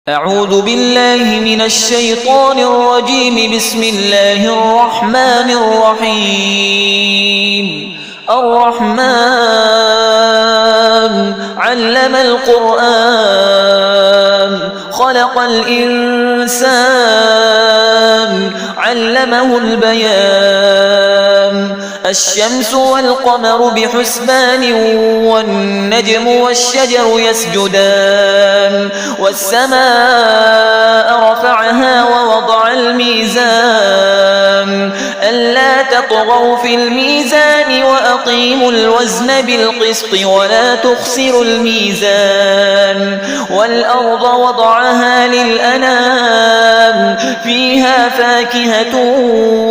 أعوذ بالله من الشيطان الرجيم. بسم الله الرحمن الرحيم. الرحمن علم القرآن خلق الإنسان علمه البيان. الشمس والقمر بحسبان والنجم والشجر يسجدان. والسماء رفعها ووضع الميزان ألا تطغوا في الميزان وأقيموا الوزن بالقسط ولا تخسروا الميزان. والأرض وضعها للأنام فيها فاكهة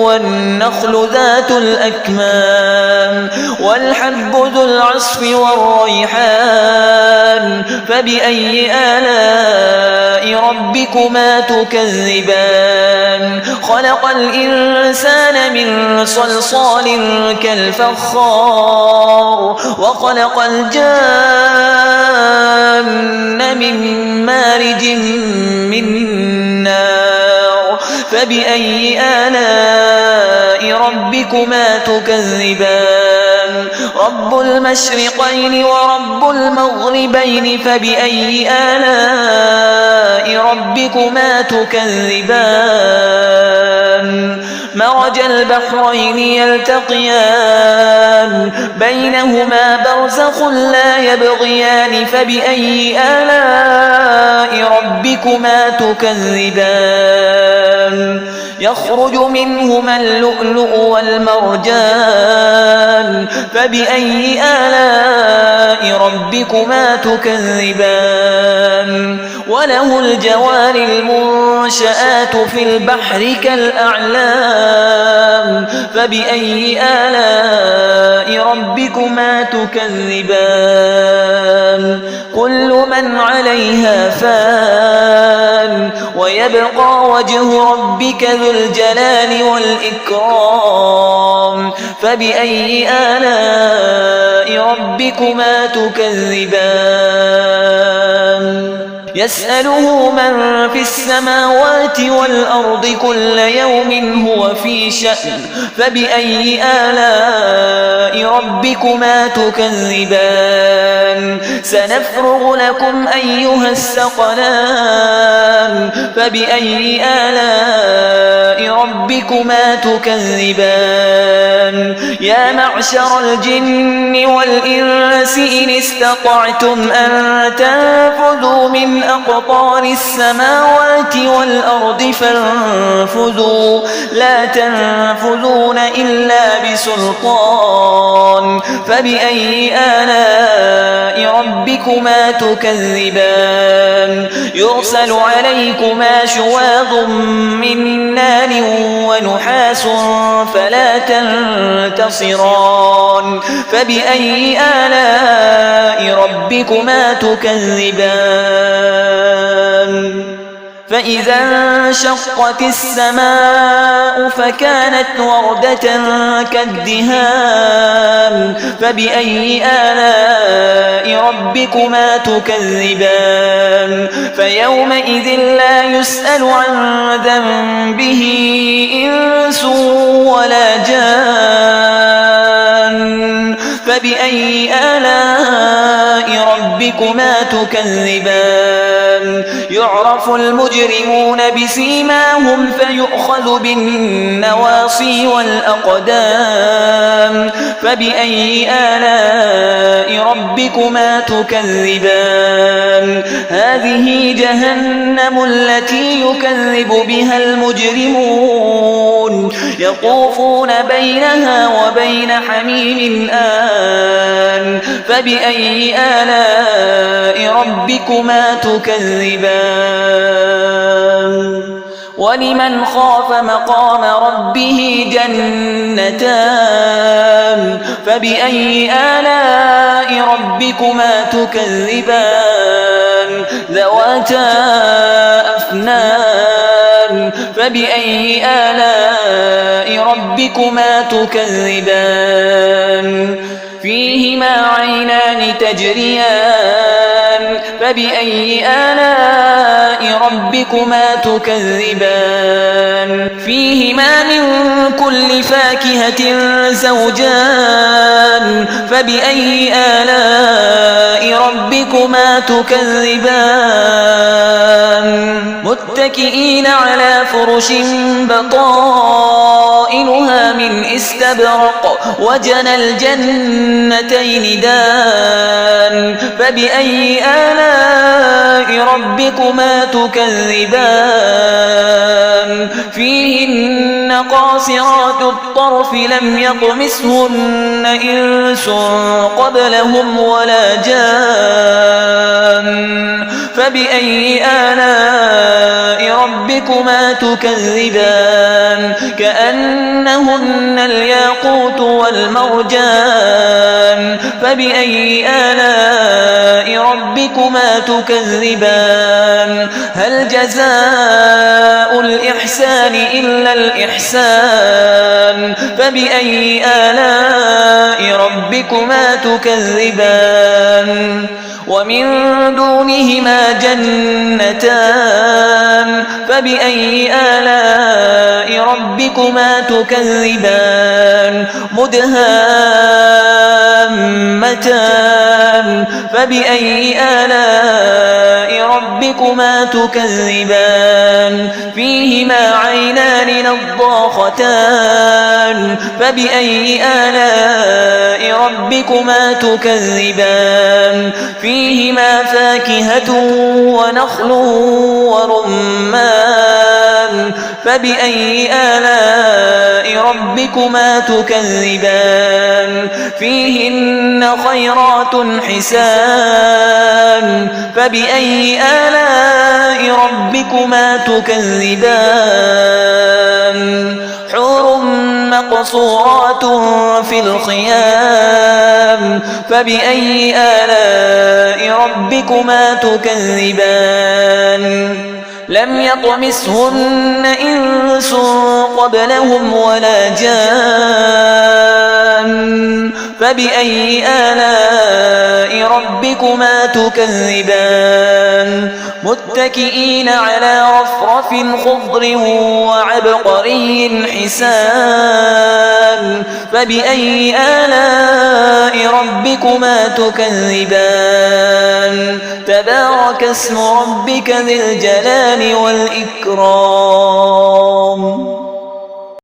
والنخل ذات الأكمام والحب ذو العصف والريحان. فبأي آلاء ربكما تكذبان؟ خلق الإنسان من صلصال كالفخار وخلق الجان من مارج من نار. فبأي آلاء ربكما تكذبان؟ رب المشرقين ورب المغربين. فبأي آلاء ربكما تكذبان؟ مرج البحرين يلتقيان بينهما برزخ لا يبغيان. فبأي آلاء ربكما تكذبان؟ يخرج منهما اللؤلؤ والمرجان. فبأي آلاء ربكما تكذبان؟ وله الجوار المنشآت في البحر كالأعلام. فبأي آلاء ربكما تكذبان؟ كل من عليها فان ويبقى وجه ربك ذو الجلال والإكرام. فبأي آلاء ربكما تكذبان؟ يسأله من في السماوات والأرض كل يوم هو في شأن. فبأي آلاء ربكما تكذبان؟ سنفرغ لكم أيها الثقلان. فبأي آلاء ربكما تكذبان؟ يا معشر الجن والإنس إن استطعتم أن تنفذوا من أقطار السماوات والأرض فانفذوا لا تنفذون إلا بسلطان. فبأي آلاء ربكما تكذبان؟ يرسل عليكما شواظ من نار ونحاس فلا تنتصران. فبأي آلاء ربكما تكذبان؟ فإذا انشقت السماء فكانت وردة كالدهان. فبأي آلاء ربكما تكذبان؟ فيومئذ لا يسأل عن ذنبه إنس ولا جان. فبأي آلاء ربكما تكذبان؟ يعرف المجرمون بسيماهم فيؤخذ بالنواصي والأقدام. فبأي آلاء ربكما تكذبان؟ هذه جهنم التي يكذب بها المجرمون يطوفون بينها وبين حميم آن. فبأي آلاء ربكما تكذبان؟ ولمن خاف مقام ربه جنتان. فبأي آلاء ربكما تكذبان؟ ذواتا أفنان. فبأي آلاء ربكما تكذبان؟ فيهما عينان تجريان. فبأي آلاء ربكما تكذبان فيهما من كل فاكهة زوجان فبأي آلاء ربكما تكذبان متكئين على فرش بطائنها من استبرق وجنى الجنتين دان فبأي آلاء ربكما تكذبان فيهن قاصرات الطرف لم يطمثهن إنس قبلهم ولا جان فبأي آلاء ربكما تكذبان كأنهن الياقوت والمرجان فبأي آلاء ربكما تكذبان هل جزاء الإحسان إلا الإحسان فبأي آلاء ربكما تكذبان ومن دونهما جنتان فبأي آلاء ربكما تكذبان مدهامتان فبأي آلاء ربكما تكذبان فيهما عينان نضاختان فبأي آلاء ربكما تكذبان فيهما فاكهة ونخل ورمان فبأي آلاء ربكما تكذبان فيهن خيرات حسان فبأي آلاء ربكما تكذبان حور مقصورات في الخيام فبأي آلاء ربكما تكذبان لم يطمثهن إنس قبلهم ولا جان فبأي آلاء ربكما تكذبان متكئين على رفرف خضر وعبقري حسان فبأي آلاء ربكما تكذبان تبارك اسم ربك ذي الجلال والإكرام